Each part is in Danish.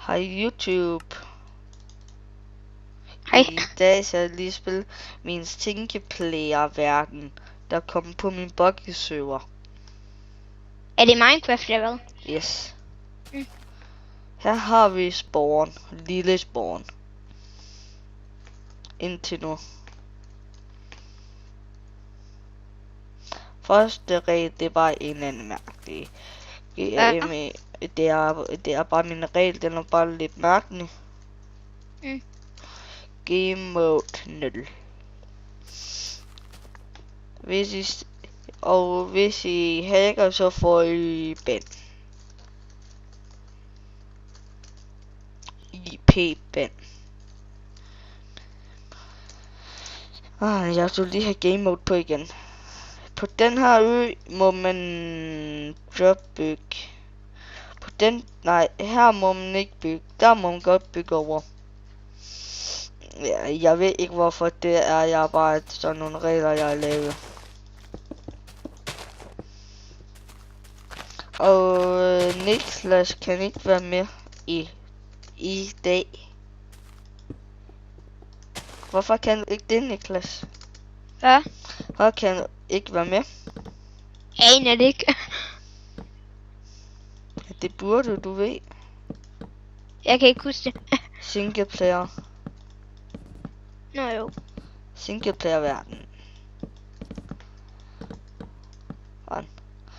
Hej YouTube. Hej. I dag skal jeg lige spille min singleplayer-verden, der kommer på min buggy-server. Er det Minecraft eller hvad? Yes. Mm. Her har vi spawn. Lille spawn. Indtil nu. Første regel, det var en eller anden mærkelig. Det er bare min regel, den er bare lidt mærkelig. Mm. Game mode 0. Hvis I hacker, så får I ban. IP ban. Jeg skulle lige have game mode på igen. På den her ø må man dropbygge. Her må man ikke bygge. Der må man godt bygge over. Ja, jeg ved ikke hvorfor det er. Jeg har bare sådan nogle regler, jeg har lavet. Og Niklas kan ikke være med i dag. Hvorfor kan du ikke det, Niklas? Hvad? Hvorfor kan du ikke være med? Aner det ikke. Det burde du ved. Jeg kan ikke huske det. Singleplayer. Nå jo. Singleplayer-verden.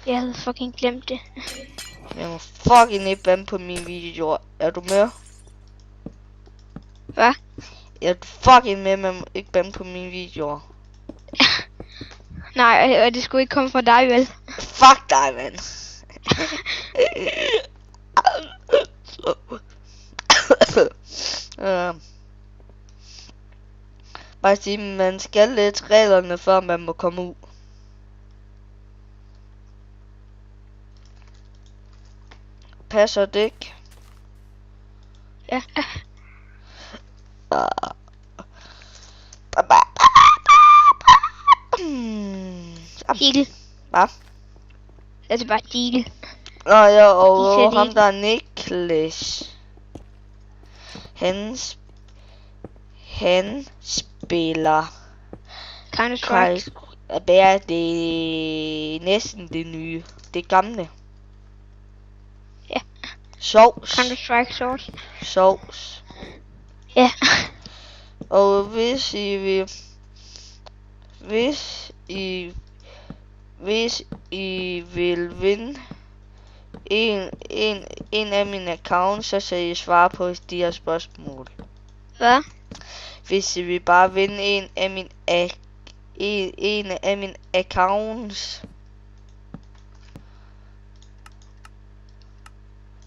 Jeg havde fucking glemt det. Jeg må fucking ikke bande på min video. Er du med? Hvad? Jeg er fucking med, men ikke bande på mine videoer. Nej, og det skulle ikke komme fra dig, vel? Fuck dig, mand. Bare sige, man skal læse reglerne, før man må komme ud. Passer det ikke? Ja. Deal. Hvad? Altså bare deal. Ja, og Deal. ham der er Niklas. Han spiller Counter-Strike. Det er det næsten det nye. Det gamle. Ja. Sovs. Counter-Strike Source. Sovs. Ja. Og hvis I vil vinde en af mine accounts, så skal I svare på de her spørgsmål. Hvad? Hvis I vil bare vinde en af mine accounts,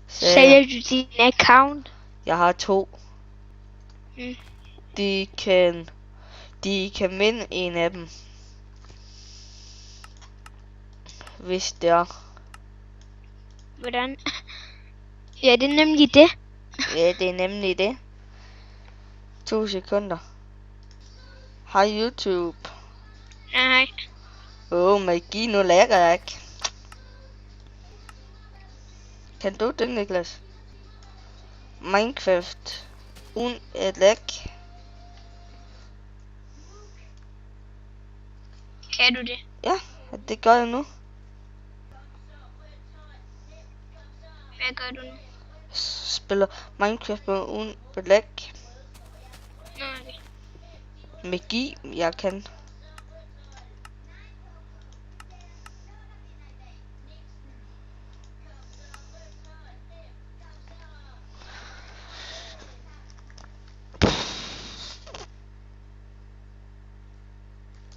Sælger du din account? jeg har 2. Mm. De kan vinde en af dem. Hvis det er. Hvordan? Ja, det er nemlig det. Ja, det er nemlig det. 2 sekunder. Hej YouTube. Nej. Magi, nu lægger jeg ikke. Kan du det, Niklas? Minecraft uden et læg. Kan du det? Ja, det gør jeg nu. Hvad gør du nu? Spiller Minecraft uden et læg. Nå, okay. Magi, jeg kan.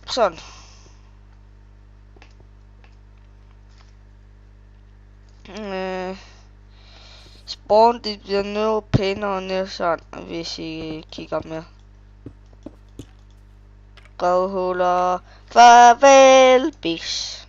Sådan. Spawn, det bliver noget pænere ned sådan, hvis I kigger med. Gravhuller, farvel, bis.